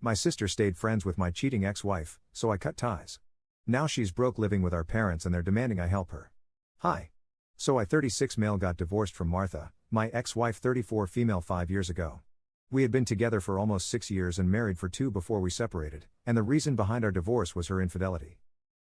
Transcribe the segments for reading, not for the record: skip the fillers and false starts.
My sister stayed friends with my cheating ex-wife, so I cut ties. Now she's broke living with our parents and they're demanding I help her. Hi. So I 36 male got divorced from Martha, my ex-wife 34 female 5 years ago. We had been together for almost 6 years and married for 2 before we separated, and the reason behind our divorce was her infidelity.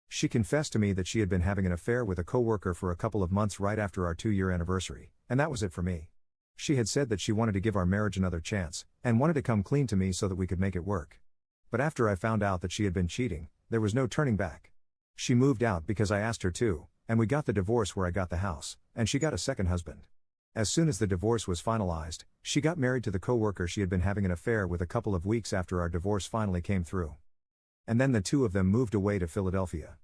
She confessed to me that she had been having an affair with a coworker for a couple of months right after our 2-year anniversary, and that was it for me. She had said that she wanted to give our marriage another chance, and wanted to come clean to me so that we could make it work. But after I found out that she had been cheating, there was no turning back. She moved out because I asked her to, and we got the divorce where I got the house, and she got a second husband. As soon as the divorce was finalized, she got married to the coworker she had been having an affair with a couple of weeks after our divorce finally came through. And then the two of them moved away to Philadelphia.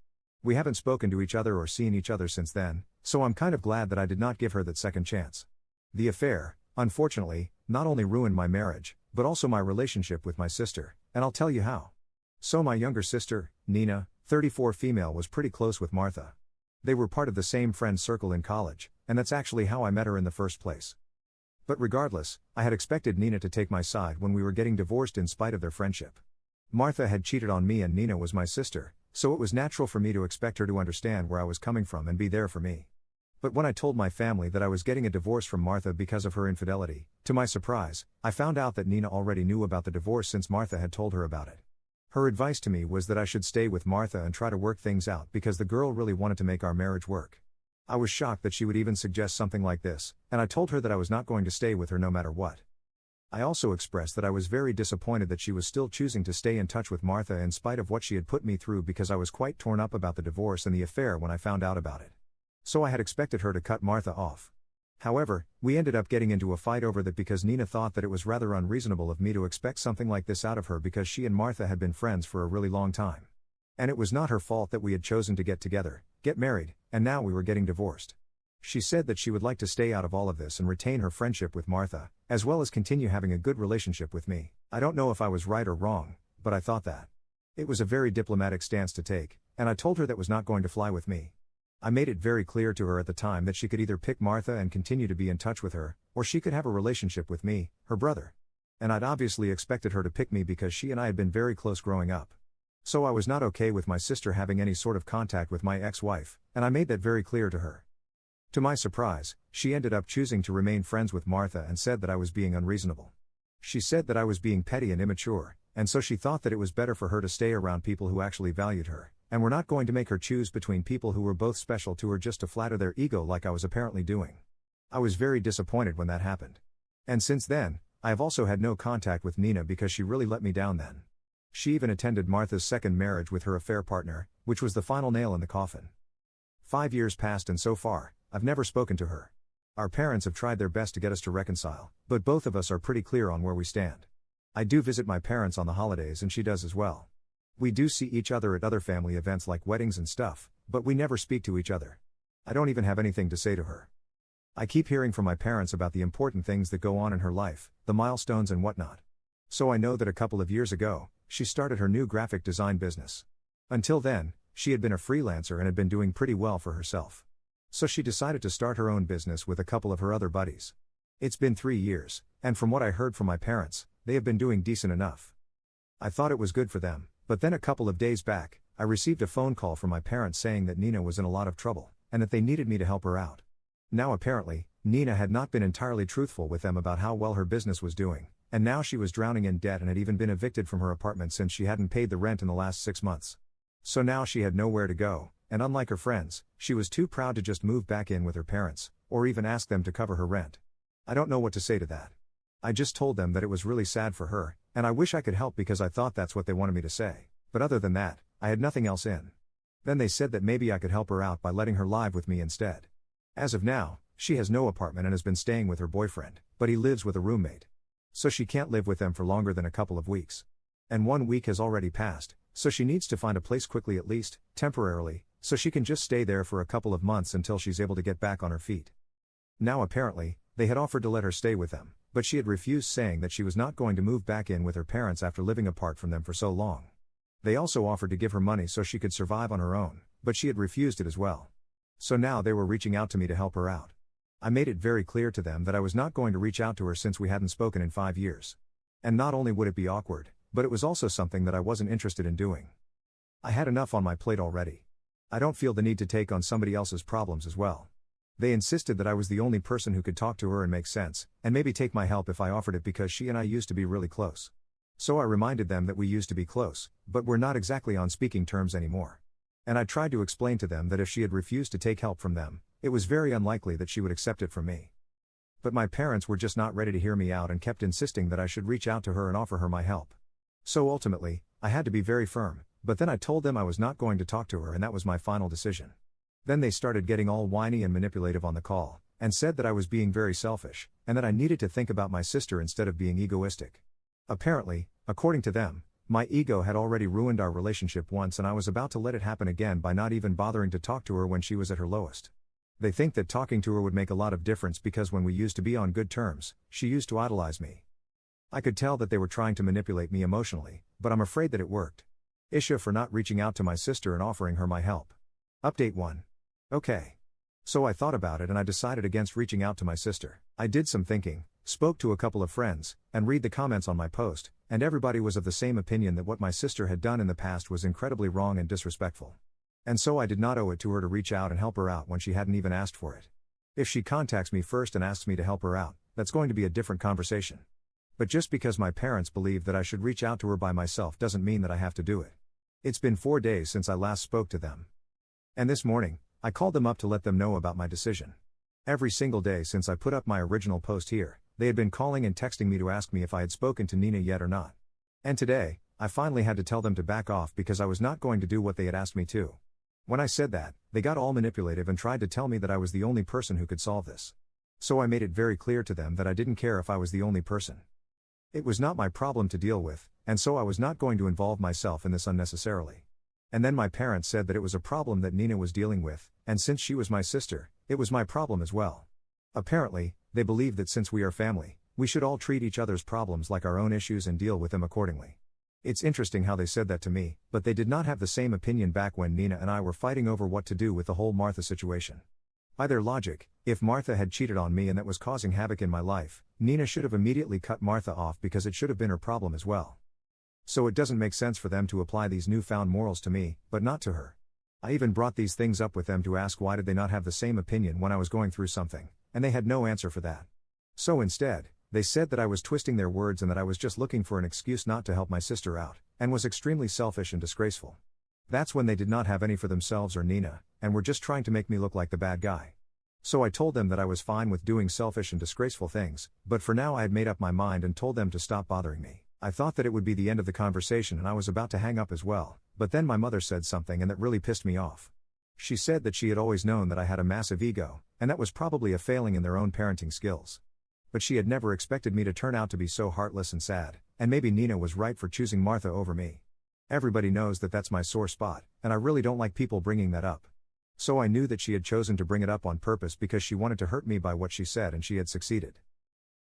We haven't spoken to each other or seen each other since then, so I'm kind of glad that I did not give her that second chance. The affair, unfortunately, not only ruined my marriage, but also my relationship with my sister, and I'll tell you how. So my younger sister, Nina, 34 female, was pretty close with Martha. They were part of the same friend circle in college, and that's actually how I met her in the first place. But regardless, I had expected Nina to take my side when we were getting divorced in spite of their friendship. Martha had cheated on me and Nina was my sister, so it was natural for me to expect her to understand where I was coming from and be there for me. But when I told my family that I was getting a divorce from Martha because of her infidelity, to my surprise, I found out that Nina already knew about the divorce since Martha had told her about it. Her advice to me was that I should stay with Martha and try to work things out because the girl really wanted to make our marriage work. I was shocked that she would even suggest something like this, and I told her that I was not going to stay with her no matter what. I also expressed that I was very disappointed that she was still choosing to stay in touch with Martha in spite of what she had put me through because I was quite torn up about the divorce and the affair when I found out about it. So I had expected her to cut Martha off. However, we ended up getting into a fight over that because Nina thought that it was rather unreasonable of me to expect something like this out of her because she and Martha had been friends for a really long time. And it was not her fault that we had chosen to get together, get married, and now we were getting divorced. She said that she would like to stay out of all of this and retain her friendship with Martha, as well as continue having a good relationship with me. I don't know if I was right or wrong, but I thought that. It was a very diplomatic stance to take, and I told her that was not going to fly with me. I made it very clear to her at the time that she could either pick Martha and continue to be in touch with her, or she could have a relationship with me, her brother. And I'd obviously expected her to pick me because she and I had been very close growing up. So I was not okay with my sister having any sort of contact with my ex-wife, and I made that very clear to her. To my surprise, she ended up choosing to remain friends with Martha and said that I was being unreasonable. She said that I was being petty and immature, and so she thought that it was better for her to stay around people who actually valued her, and were not going to make her choose between people who were both special to her just to flatter their ego like I was apparently doing. I was very disappointed when that happened. And since then, I have also had no contact with Nina because she really let me down then. She even attended Martha's second marriage with her affair partner, which was the final nail in the coffin. 5 years passed and so far, I've never spoken to her. Our parents have tried their best to get us to reconcile, but both of us are pretty clear on where we stand. I do visit my parents on the holidays and she does as well. We do see each other at other family events like weddings and stuff, but we never speak to each other. I don't even have anything to say to her. I keep hearing from my parents about the important things that go on in her life, the milestones and whatnot. So I know that a couple of years ago, she started her new graphic design business. Until then, she had been a freelancer and had been doing pretty well for herself. So she decided to start her own business with a couple of her other buddies. It's been 3 years, and from what I heard from my parents, they have been doing decent enough. I thought it was good for them, but then a couple of days back, I received a phone call from my parents saying that Nina was in a lot of trouble, and that they needed me to help her out. Now apparently, Nina had not been entirely truthful with them about how well her business was doing, and now she was drowning in debt and had even been evicted from her apartment since she hadn't paid the rent in the last 6 months. So now she had nowhere to go, and unlike her friends, she was too proud to just move back in with her parents, or even ask them to cover her rent. I don't know what to say to that. I just told them that it was really sad for her, and I wish I could help because I thought that's what they wanted me to say, but other than that, I had nothing else in. Then they said that maybe I could help her out by letting her live with me instead. As of now, she has no apartment and has been staying with her boyfriend, but he lives with a roommate. So she can't live with them for longer than a couple of weeks. And 1 week has already passed, so she needs to find a place quickly at least, temporarily, so she can just stay there for a couple of months until she's able to get back on her feet. Now apparently, they had offered to let her stay with them, but she had refused, saying that she was not going to move back in with her parents after living apart from them for so long. They also offered to give her money so she could survive on her own, but she had refused it as well. So now they were reaching out to me to help her out. I made it very clear to them that I was not going to reach out to her since we hadn't spoken in 5 years. And not only would it be awkward, but it was also something that I wasn't interested in doing. I had enough on my plate already. I don't feel the need to take on somebody else's problems as well. They insisted that I was the only person who could talk to her and make sense, and maybe take my help if I offered it because she and I used to be really close. So I reminded them that we used to be close, but we're not exactly on speaking terms anymore. And I tried to explain to them that if she had refused to take help from them, it was very unlikely that she would accept it from me. But my parents were just not ready to hear me out and kept insisting that I should reach out to her and offer her my help. So ultimately, I had to be very firm, but then I told them I was not going to talk to her and that was my final decision. Then they started getting all whiny and manipulative on the call, and said that I was being very selfish, and that I needed to think about my sister instead of being egoistic. Apparently, according to them, my ego had already ruined our relationship once and I was about to let it happen again by not even bothering to talk to her when she was at her lowest. They think that talking to her would make a lot of difference because when we used to be on good terms, she used to idolize me. I could tell that they were trying to manipulate me emotionally, but I'm afraid that it worked. Isha for not reaching out to my sister and offering her my help. Update 1. Okay. So I thought about it and I decided against reaching out to my sister. I did some thinking, spoke to a couple of friends, and read the comments on my post, and everybody was of the same opinion that what my sister had done in the past was incredibly wrong and disrespectful. And so I did not owe it to her to reach out and help her out when she hadn't even asked for it. If she contacts me first and asks me to help her out, that's going to be a different conversation. But just because my parents believe that I should reach out to her by myself doesn't mean that I have to do it. It's been 4 days since I last spoke to them. And this morning, I called them up to let them know about my decision. Every single day since I put up my original post here, they had been calling and texting me to ask me if I had spoken to Nina yet or not. And today, I finally had to tell them to back off because I was not going to do what they had asked me to. When I said that, they got all manipulative and tried to tell me that I was the only person who could solve this. So I made it very clear to them that I didn't care if I was the only person. It was not my problem to deal with, and so I was not going to involve myself in this unnecessarily. And then my parents said that it was a problem that Nina was dealing with, and since she was my sister, it was my problem as well. Apparently, they believe that since we are family, we should all treat each other's problems like our own issues and deal with them accordingly. It's interesting how they said that to me, but they did not have the same opinion back when Nina and I were fighting over what to do with the whole Martha situation. By their logic, if Martha had cheated on me and that was causing havoc in my life, Nina should have immediately cut Martha off because it should have been her problem as well. So it doesn't make sense for them to apply these newfound morals to me, but not to her. I even brought these things up with them to ask why did they not have the same opinion when I was going through something, and they had no answer for that. So instead, they said that I was twisting their words and that I was just looking for an excuse not to help my sister out, and was extremely selfish and disgraceful. That's when they did not have any for themselves or Nina, and were just trying to make me look like the bad guy. So I told them that I was fine with doing selfish and disgraceful things, but for now I had made up my mind and told them to stop bothering me. I thought that it would be the end of the conversation and I was about to hang up as well, but then my mother said something and that really pissed me off. She said that she had always known that I had a massive ego, and that was probably a failing in their own parenting skills. But she had never expected me to turn out to be so heartless and sad, and maybe Nina was right for choosing Martha over me. Everybody knows that that's my sore spot, and I really don't like people bringing that up. So I knew that she had chosen to bring it up on purpose because she wanted to hurt me by what she said and she had succeeded.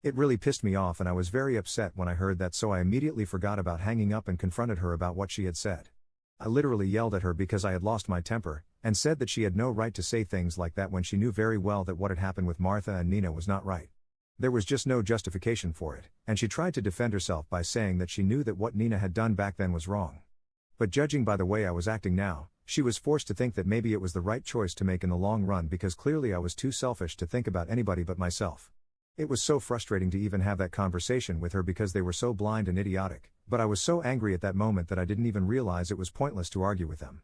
It really pissed me off and I was very upset when I heard that, so I immediately forgot about hanging up and confronted her about what she had said. I literally yelled at her because I had lost my temper, and said that she had no right to say things like that when she knew very well that what had happened with Martha and Nina was not right. There was just no justification for it, and she tried to defend herself by saying that she knew that what Nina had done back then was wrong. But judging by the way I was acting now, she was forced to think that maybe it was the right choice to make in the long run because clearly I was too selfish to think about anybody but myself. It was so frustrating to even have that conversation with her because they were so blind and idiotic, but I was so angry at that moment that I didn't even realize it was pointless to argue with them.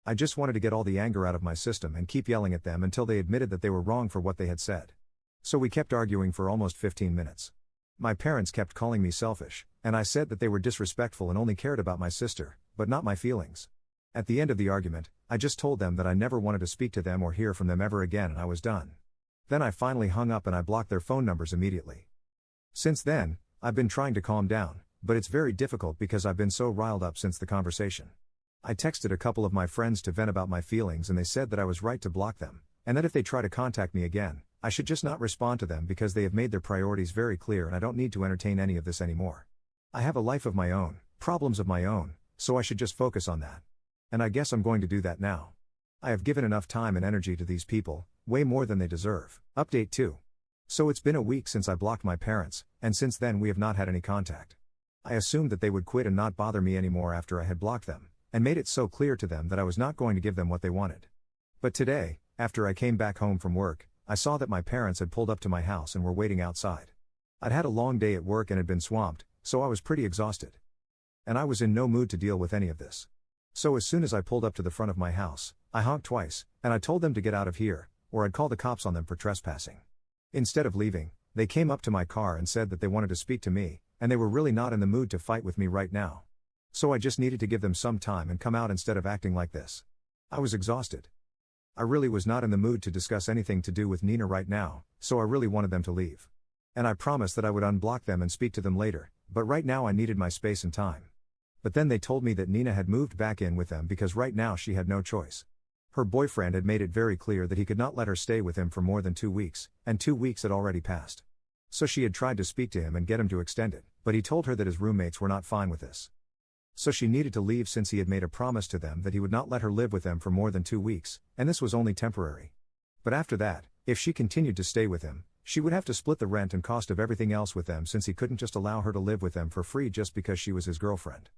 I just wanted to get all the anger out of my system and keep yelling at them until they admitted that they were wrong for what they had said. So we kept arguing for almost 15 minutes. My parents kept calling me selfish, and I said that they were disrespectful and only cared about my sister, but not my feelings. At the end of the argument, I just told them that I never wanted to speak to them or hear from them ever again and I was done. Then I finally hung up and I blocked their phone numbers immediately. Since then, I've been trying to calm down, but it's very difficult because I've been so riled up since the conversation. I texted a couple of my friends to vent about my feelings and they said that I was right to block them, and that if they try to contact me again, I should just not respond to them because they have made their priorities very clear and I don't need to entertain any of this anymore. I have a life of my own, problems of my own, so I should just focus on that. And I guess I'm going to do that now. I have given enough time and energy to these people, way more than they deserve. Update 2. So it's been a week since I blocked my parents, and since then we have not had any contact. I assumed that they would quit and not bother me anymore after I had blocked them, and made it so clear to them that I was not going to give them what they wanted. But today, after I came back home from work, I saw that my parents had pulled up to my house and were waiting outside. I'd had a long day at work and had been swamped, so I was pretty exhausted. And I was in no mood to deal with any of this. So as soon as I pulled up to the front of my house, I honked twice, and I told them to get out of here, or I'd call the cops on them for trespassing. Instead of leaving, they came up to my car and said that they wanted to speak to me, and they were really not in the mood to fight with me right now. So I just needed to give them some time and come out instead of acting like this. I was exhausted. I really was not in the mood to discuss anything to do with Nina right now, so I really wanted them to leave. And I promised that I would unblock them and speak to them later, but right now I needed my space and time. But then they told me that Nina had moved back in with them because right now she had no choice. Her boyfriend had made it very clear that he could not let her stay with him for more than 2 weeks, and 2 weeks had already passed. So she had tried to speak to him and get him to extend it, but he told her that his roommates were not fine with this. So she needed to leave since he had made a promise to them that he would not let her live with them for more than 2 weeks, and this was only temporary. But after that, if she continued to stay with him, she would have to split the rent and cost of everything else with them since he couldn't just allow her to live with them for free just because she was his girlfriend.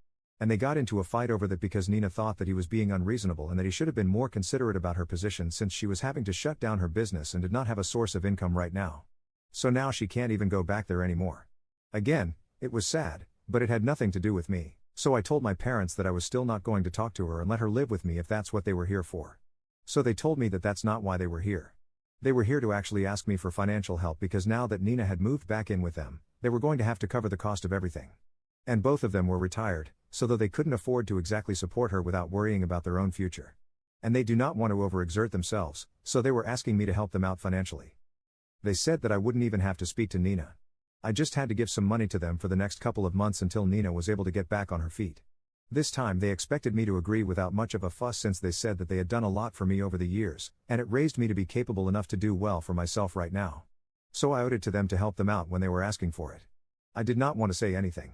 And they got into a fight over that because Nina thought that he was being unreasonable and that he should have been more considerate about her position since she was having to shut down her business and did not have a source of income right now. So now she can't even go back there anymore. Again, it was sad, but it had nothing to do with me, so I told my parents that I was still not going to talk to her and let her live with me if that's what they were here for. So they told me that that's not why they were here. They were here to actually ask me for financial help because now that Nina had moved back in with them, they were going to have to cover the cost of everything. And both of them were retired, so though they couldn't afford to exactly support her without worrying about their own future. And they do not want to overexert themselves, so they were asking me to help them out financially. They said that I wouldn't even have to speak to Nina. I just had to give some money to them for the next couple of months until Nina was able to get back on her feet. This time they expected me to agree without much of a fuss since they said that they had done a lot for me over the years, and it raised me to be capable enough to do well for myself right now. So I owed it to them to help them out when they were asking for it. I did not want to say anything.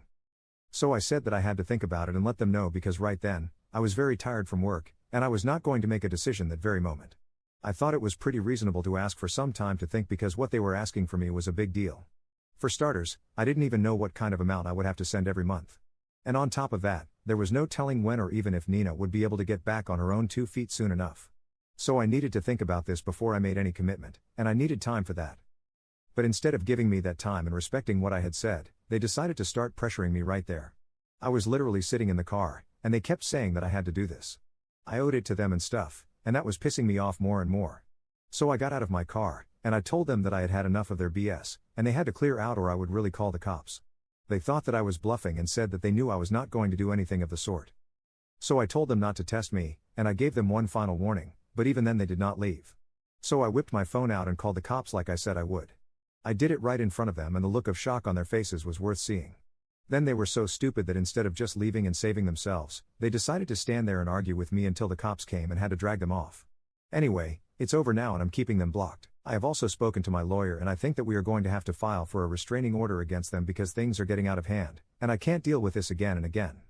So I said that I had to think about it and let them know because right then, I was very tired from work, and I was not going to make a decision that very moment. I thought it was pretty reasonable to ask for some time to think because what they were asking for me was a big deal. For starters, I didn't even know what kind of amount I would have to send every month. And on top of that, there was no telling when or even if Nina would be able to get back on her own 2 feet soon enough. So I needed to think about this before I made any commitment, and I needed time for that. But instead of giving me that time and respecting what I had said, they decided to start pressuring me right there. I was literally sitting in the car, and they kept saying that I had to do this. I owed it to them and stuff, and that was pissing me off more and more. So I got out of my car, and I told them that I had had enough of their BS, and they had to clear out or I would really call the cops. They thought that I was bluffing and said that they knew I was not going to do anything of the sort. So I told them not to test me, and I gave them one final warning, but even then they did not leave. So I whipped my phone out and called the cops like I said I would. I did it right in front of them and the look of shock on their faces was worth seeing. Then they were so stupid that instead of just leaving and saving themselves, they decided to stand there and argue with me until the cops came and had to drag them off. Anyway, it's over now and I'm keeping them blocked. I have also spoken to my lawyer and I think that we are going to have to file for a restraining order against them because things are getting out of hand, and I can't deal with this again and again.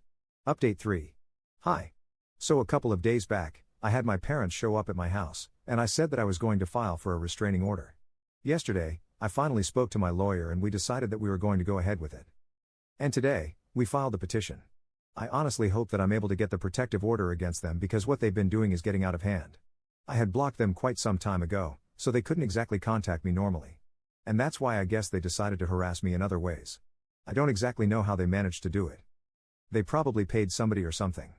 Update 3. Hi. So a couple of days back, I had my parents show up at my house, and I said that I was going to file for a restraining order. Yesterday, I finally spoke to my lawyer and we decided that we were going to go ahead with it. And today, we filed the petition. I honestly hope that I'm able to get the protective order against them because what they've been doing is getting out of hand. I had blocked them quite some time ago, so they couldn't exactly contact me normally. And that's why I guess they decided to harass me in other ways. I don't exactly know how they managed to do it. They probably paid somebody or something.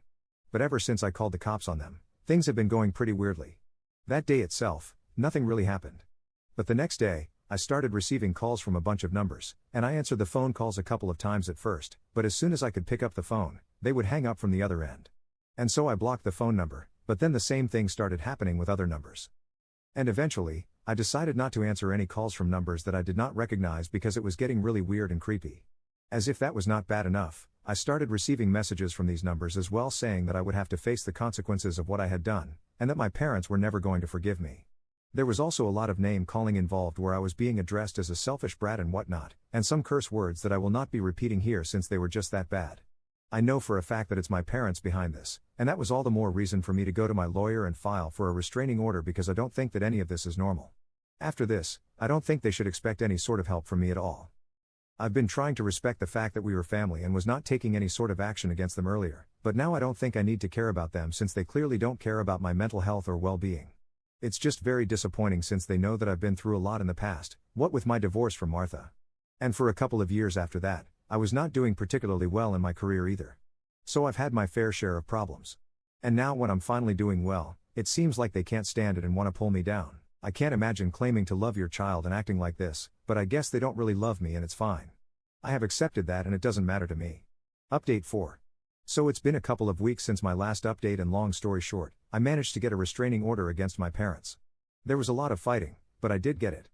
But ever since I called the cops on them, things have been going pretty weirdly. That day itself, nothing really happened. But the next day, I started receiving calls from a bunch of numbers, and I answered the phone calls a couple of times at first, but as soon as I could pick up the phone, they would hang up from the other end. And so I blocked the phone number, but then the same thing started happening with other numbers. And eventually, I decided not to answer any calls from numbers that I did not recognize because it was getting really weird and creepy. As if that was not bad enough, I started receiving messages from these numbers as well saying that I would have to face the consequences of what I had done, and that my parents were never going to forgive me. There was also a lot of name calling involved where I was being addressed as a selfish brat and whatnot, and some curse words that I will not be repeating here since they were just that bad. I know for a fact that it's my parents behind this, and that was all the more reason for me to go to my lawyer and file for a restraining order because I don't think that any of this is normal. After this, I don't think they should expect any sort of help from me at all. I've been trying to respect the fact that we were family and was not taking any sort of action against them earlier, but now I don't think I need to care about them since they clearly don't care about my mental health or well-being. It's just very disappointing since they know that I've been through a lot in the past, what with my divorce from Martha. And for a couple of years after that, I was not doing particularly well in my career either. So I've had my fair share of problems. And now when I'm finally doing well, it seems like they can't stand it and want to pull me down. I can't imagine claiming to love your child and acting like this, but I guess they don't really love me and it's fine. I have accepted that and it doesn't matter to me. Update 4. So it's been a couple of weeks since my last update and long story short, I managed to get a restraining order against my parents. There was a lot of fighting, but I did get it.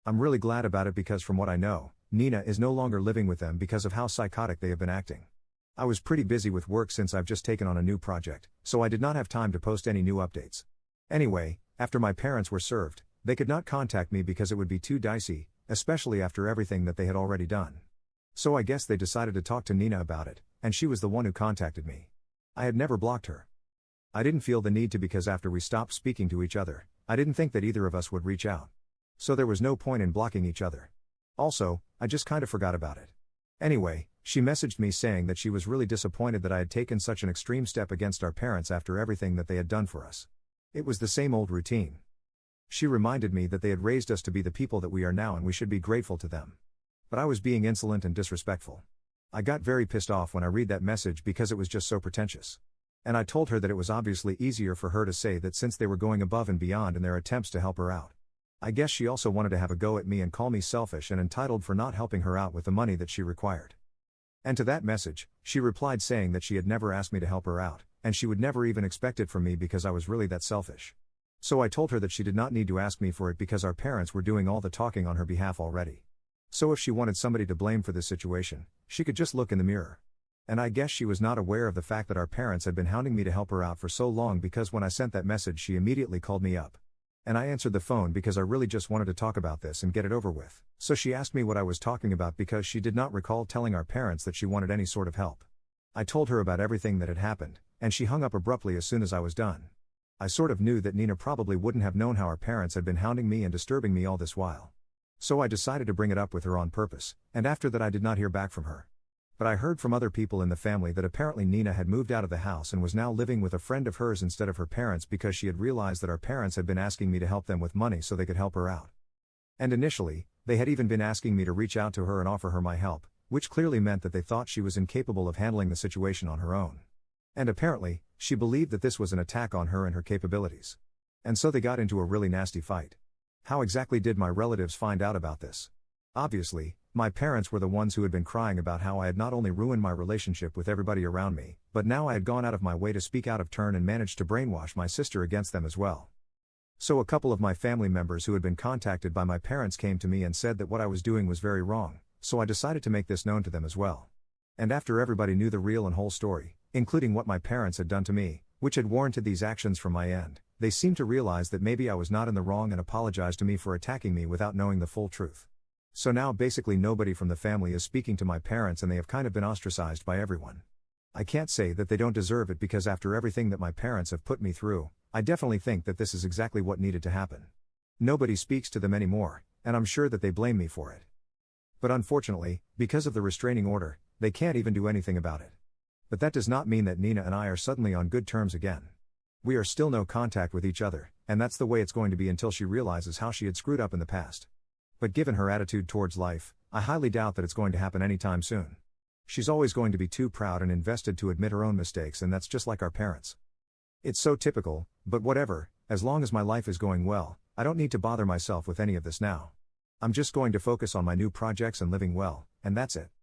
I'm really glad about it because from what I know, Nina is no longer living with them because of how psychotic they have been acting. I was pretty busy with work since I've just taken on a new project, so I did not have time to post any new updates. Anyway, after my parents were served, they could not contact me because it would be too dicey, especially after everything that they had already done. So I guess they decided to talk to Nina about it, and she was the one who contacted me. I had never blocked her. I didn't feel the need to because after we stopped speaking to each other, I didn't think that either of us would reach out. So there was no point in blocking each other. Also, I just kind of forgot about it. Anyway, she messaged me saying that she was really disappointed that I had taken such an extreme step against our parents after everything that they had done for us. It was the same old routine. She reminded me that they had raised us to be the people that we are now and we should be grateful to them. But I was being insolent and disrespectful. I got very pissed off when I read that message because it was just so pretentious. And I told her that it was obviously easier for her to say that since they were going above and beyond in their attempts to help her out. I guess she also wanted to have a go at me and call me selfish and entitled for not helping her out with the money that she required. And to that message, she replied saying that she had never asked me to help her out, and she would never even expect it from me because I was really that selfish. So I told her that she did not need to ask me for it because our parents were doing all the talking on her behalf already. So if she wanted somebody to blame for this situation, she could just look in the mirror. And I guess she was not aware of the fact that our parents had been hounding me to help her out for so long because when I sent that message she immediately called me up. And I answered the phone because I really just wanted to talk about this and get it over with. So she asked me what I was talking about because she did not recall telling our parents that she wanted any sort of help. I told her about everything that had happened, and she hung up abruptly as soon as I was done. I sort of knew that Nina probably wouldn't have known how our parents had been hounding me and disturbing me all this while. So I decided to bring it up with her on purpose, and after that I did not hear back from her. But I heard from other people in the family that apparently Nina had moved out of the house and was now living with a friend of hers instead of her parents because she had realized that our parents had been asking me to help them with money so they could help her out. And initially, they had even been asking me to reach out to her and offer her my help, which clearly meant that they thought she was incapable of handling the situation on her own. And apparently, she believed that this was an attack on her and her capabilities. And so they got into a really nasty fight. How exactly did my relatives find out about this? Obviously, my parents were the ones who had been crying about how I had not only ruined my relationship with everybody around me, but now I had gone out of my way to speak out of turn and managed to brainwash my sister against them as well. So a couple of my family members who had been contacted by my parents came to me and said that what I was doing was very wrong, so I decided to make this known to them as well. And after everybody knew the real and whole story, including what my parents had done to me, which had warranted these actions from my end, they seemed to realize that maybe I was not in the wrong and apologized to me for attacking me without knowing the full truth. So now basically nobody from the family is speaking to my parents and they have kind of been ostracized by everyone. I can't say that they don't deserve it because after everything that my parents have put me through, I definitely think that this is exactly what needed to happen. Nobody speaks to them anymore, and I'm sure that they blame me for it. But unfortunately, because of the restraining order, they can't even do anything about it. But that does not mean that Nina and I are suddenly on good terms again. We are still no contact with each other, and that's the way it's going to be until she realizes how she had screwed up in the past. But given her attitude towards life, I highly doubt that it's going to happen anytime soon. She's always going to be too proud and invested to admit her own mistakes, and that's just like our parents. It's so typical, but whatever, as long as my life is going well, I don't need to bother myself with any of this now. I'm just going to focus on my new projects and living well, and that's it.